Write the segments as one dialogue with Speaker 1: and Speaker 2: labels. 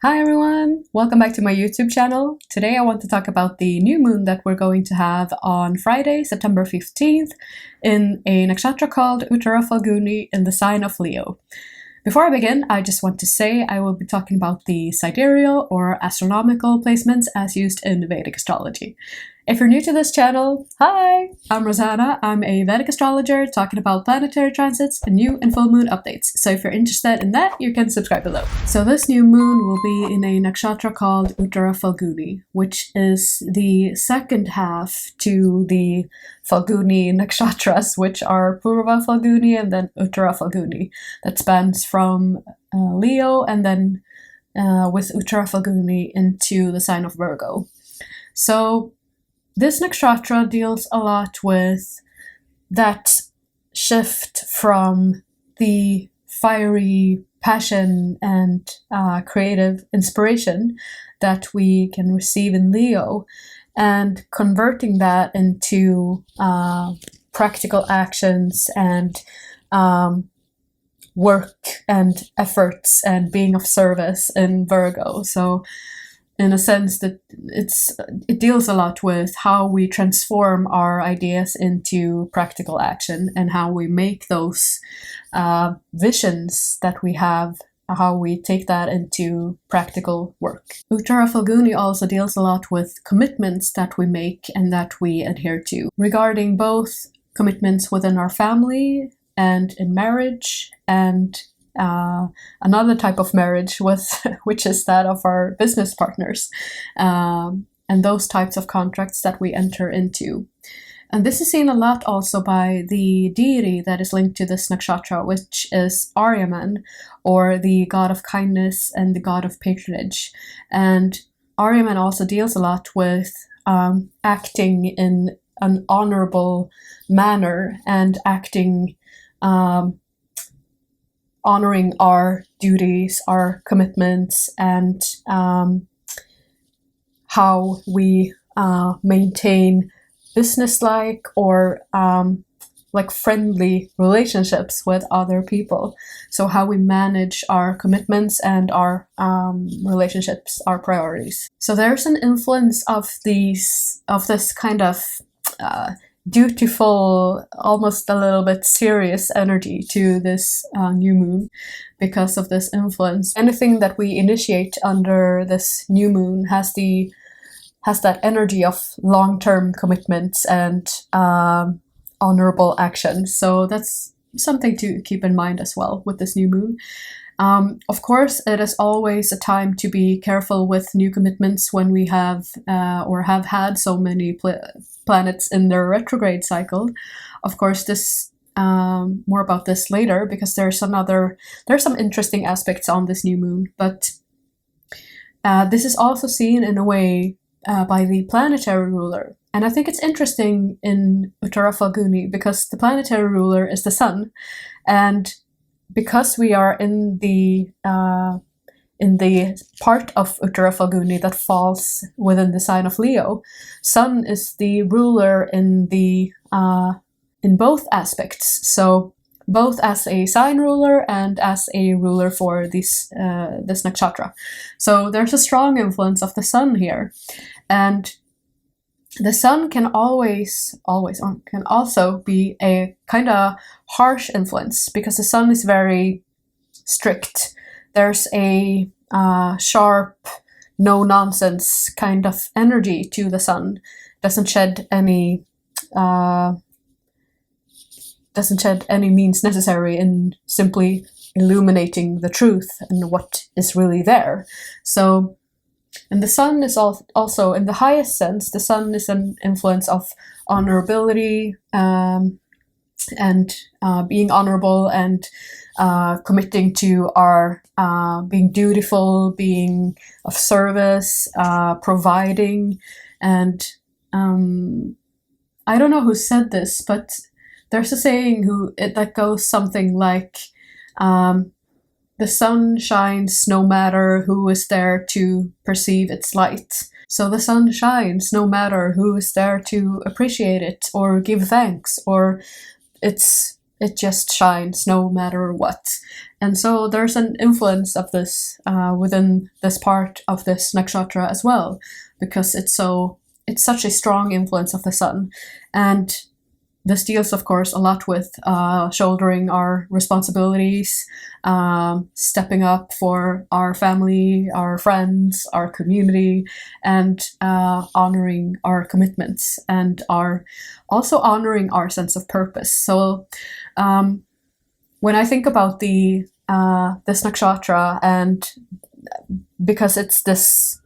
Speaker 1: Hi everyone! Welcome back to my YouTube channel. Today I want to talk about the new moon that we're going to have on Friday, September 15th in a nakshatra called Uttara Phalguni in the sign of Leo. Before I begin, I just want to say I will be talking about the sidereal or astronomical placements as used in Vedic astrology. If you're new to this channel, hi! I'm RoseAnna. I'm a Vedic astrologer talking about planetary transits and new and full moon updates. So if you're interested in that, you can subscribe below. So this new moon will be in a nakshatra called Uttara Phalguni, which is the second half to the Phalguni nakshatras, which are Purva Phalguni and then Uttara Phalguni. That spans from Leo and then with Uttara Phalguni into the sign of Virgo. So this nakshatra deals a lot with that shift from the fiery passion and creative inspiration that we can receive in Leo and converting that into practical actions and work and efforts and being of service in Virgo. So in a sense that it deals a lot with how we transform our ideas into practical action and how we make those visions that we have, how we take that into practical work. Uttara Phalguni also deals a lot with commitments that we make and that we adhere to, regarding both commitments within our family and in marriage and another type of marriage which is that of our business partners and those types of contracts that we enter into. And this is seen a lot also by the deity that is linked to this nakshatra, which is Aryaman, or the god of kindness and the god of patronage. And Aryaman also deals a lot with acting in an honorable manner and acting honoring our duties, our commitments, and how we maintain business-like or like friendly relationships with other people. So how we manage our commitments and our relationships, our priorities. So there's an influence of this kind of dutiful, almost a little bit serious energy to this new moon because of this influence. Anything that we initiate under this new moon has that energy of long-term commitments and honorable action. So that's something to keep in mind as well with this new moon. Of course, it is always a time to be careful with new commitments when we have or have had so many planets in their retrograde cycle. Of course, this more about this later because there's some interesting aspects on this new moon. But this is also seen in a way by the planetary ruler. And I think it's interesting in Uttara Phalguni because the planetary ruler is the sun, and because we are in the part of Uttara Phalguni that falls within the sign of Leo, Sun is the ruler in both aspects. So both as a sign ruler and as a ruler for this nakshatra. So there's a strong influence of the Sun here, and the Sun can can also be a kind of harsh influence because the Sun is very strict. There's a sharp, no-nonsense kind of energy to the Sun. Doesn't shed any means necessary in simply illuminating the truth and what is really there. So. And the Sun is also, in the highest sense, the Sun is an influence of honorability and being honorable and committing to our being dutiful, being of service, providing. And I don't know who said this, but there's a saying that goes something like, the sun shines no matter who is there to perceive its light. So the sun shines no matter who is there to appreciate it or give thanks, or it's it just shines no matter what. And so there's an influence of this within this part of this nakshatra as well, because it's such a strong influence of the sun. And this deals, of course, a lot with shouldering our responsibilities, stepping up for our family, our friends, our community, and honoring our commitments, and also honoring our sense of purpose. So when I think about this nakshatra, and because it's this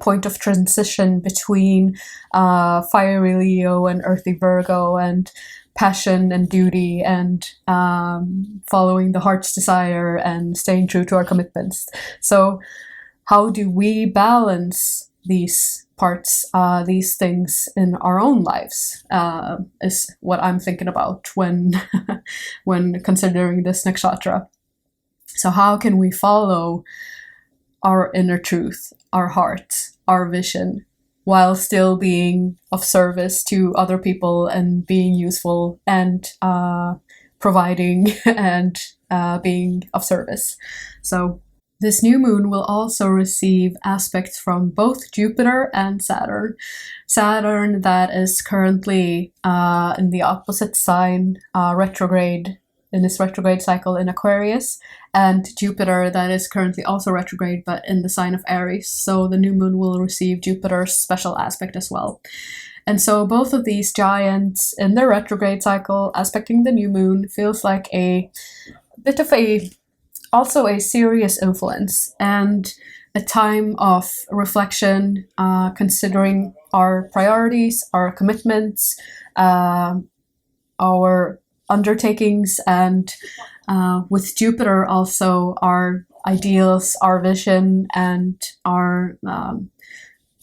Speaker 1: point of transition between fiery Leo and earthy Virgo, and passion and duty, and following the heart's desire and staying true to our commitments. So how do we balance these parts, these things in our own lives, is what I'm thinking about when when considering this nakshatra. So how can we follow our inner truth, our heart, our vision, while still being of service to other people and being useful and providing and being of service? So this new moon will also receive aspects from both Jupiter and Saturn. Saturn, that is currently in the opposite sign, retrograde, in this retrograde cycle in Aquarius, and Jupiter, that is currently also retrograde but in the sign of Aries. So the new moon will receive Jupiter's special aspect as well. And so both of these giants in their retrograde cycle aspecting the new moon feels like a bit of also a serious influence, and a time of reflection, considering our priorities, our commitments, our undertakings, and with Jupiter also our ideals, our vision, and our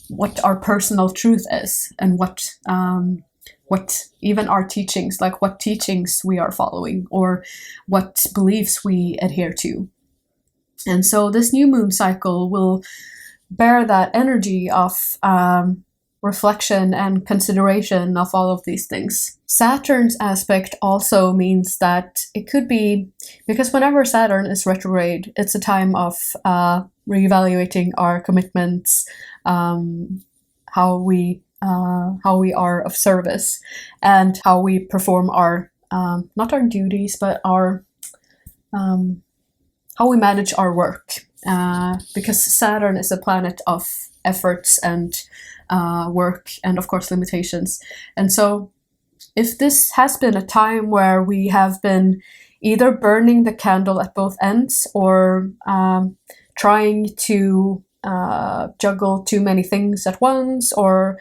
Speaker 1: what our personal truth is, and what even our teachings, like what teachings we are following or what beliefs we adhere to. And so this new moon cycle will bear that energy of reflection and consideration of all of these things. Saturn's aspect also means that it could be, because whenever Saturn is retrograde, it's a time of reevaluating our commitments, how we are of service, and how we perform our not our duties, but our how we manage our work, because Saturn is a planet of efforts and work, and of course limitations. And so if this has been a time where we have been either burning the candle at both ends, or trying to juggle too many things at once, or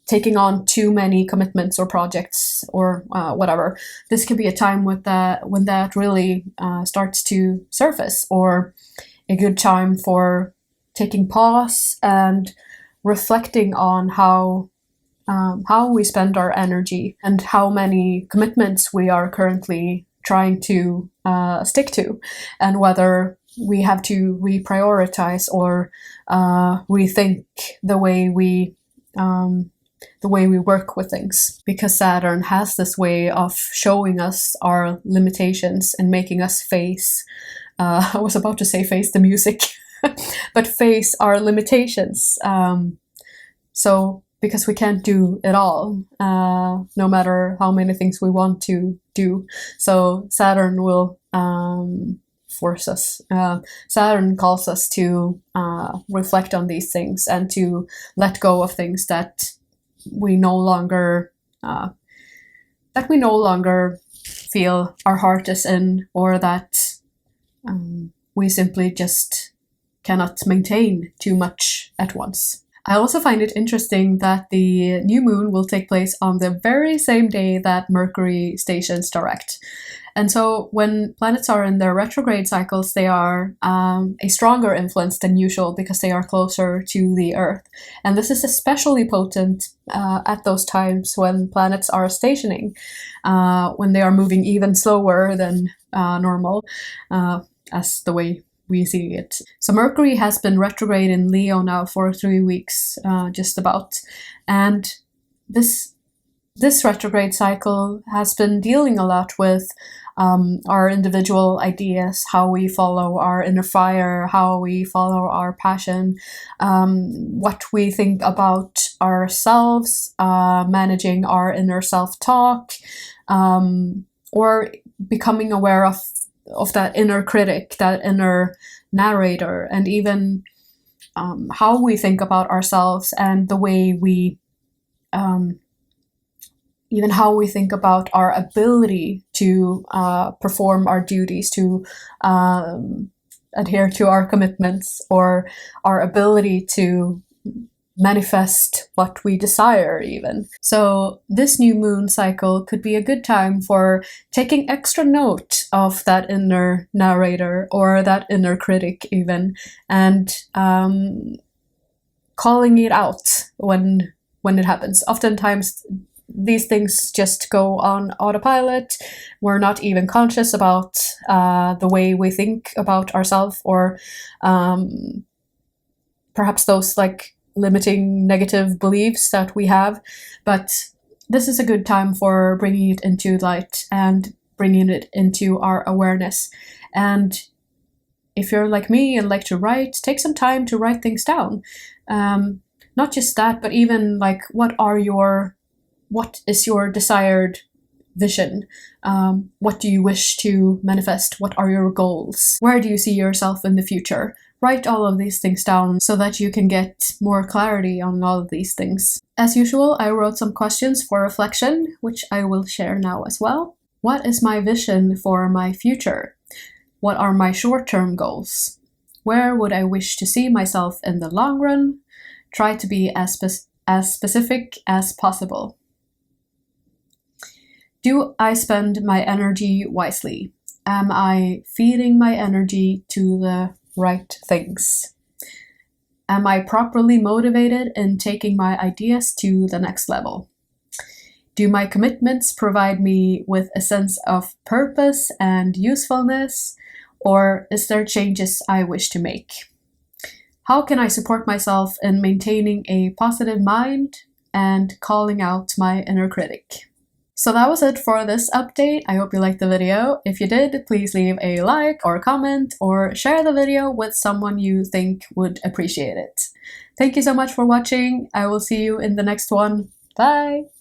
Speaker 1: taking on too many commitments or projects, or whatever, this could be a time when that really starts to surface, or a good time for taking pause and reflecting on how we spend our energy, and how many commitments we are currently trying to stick to, and whether we have to reprioritize or rethink the way we work with things, because Saturn has this way of showing us our limitations and making us face, I was about to say face the music, but face our limitations. So because we can't do it all, no matter how many things we want to do. So Saturn will force us. Saturn calls us to reflect on these things, and to let go of things that we no longer feel our heart is in, or that we simply just cannot maintain too much at once. I also find it interesting that the new moon will take place on the very same day that Mercury stations direct. And so when planets are in their retrograde cycles, they are a stronger influence than usual, because they are closer to the Earth. And this is especially potent at those times when planets are stationing, when they are moving even slower than normal, as the way we see it. So Mercury has been retrograde in Leo now for 3 weeks, just about. And this This retrograde cycle has been dealing a lot with our individual ideas, how we follow our inner fire, how we follow our passion, what we think about ourselves, managing our inner self-talk, or becoming aware of that inner critic, that inner narrator, and even how we think about ourselves and the way we even how we think about our ability to perform our duties, to adhere to our commitments, or our ability to manifest what we desire even. So this new moon cycle could be a good time for taking extra note of that inner narrator or that inner critic even, and calling it out when it happens. Oftentimes these things just go on autopilot. We're not even conscious about the way we think about ourselves, or perhaps those like limiting negative beliefs that we have. But this is a good time for bringing it into light and bringing it into our awareness. And if you're like me and like to write, take some time to write things down. Not just that, but even like what is your desired vision? What do you wish to manifest? What are your goals? Where do you see yourself in the future? Write all of these things down so that you can get more clarity on all of these things. As usual, I wrote some questions for reflection, which I will share now as well. What is my vision for my future? What are my short-term goals? Where would I wish to see myself in the long run? Try to be as specific as possible. Do I spend my energy wisely? Am I feeding my energy to the right things? Am I properly motivated in taking my ideas to the next level? Do my commitments provide me with a sense of purpose and usefulness, or is there changes I wish to make? How can I support myself in maintaining a positive mind and calling out my inner critic? So that was it for this update. I hope you liked the video. If you did, please leave a like or comment or share the video with someone you think would appreciate it. Thank you so much for watching. I will see you in the next one. Bye!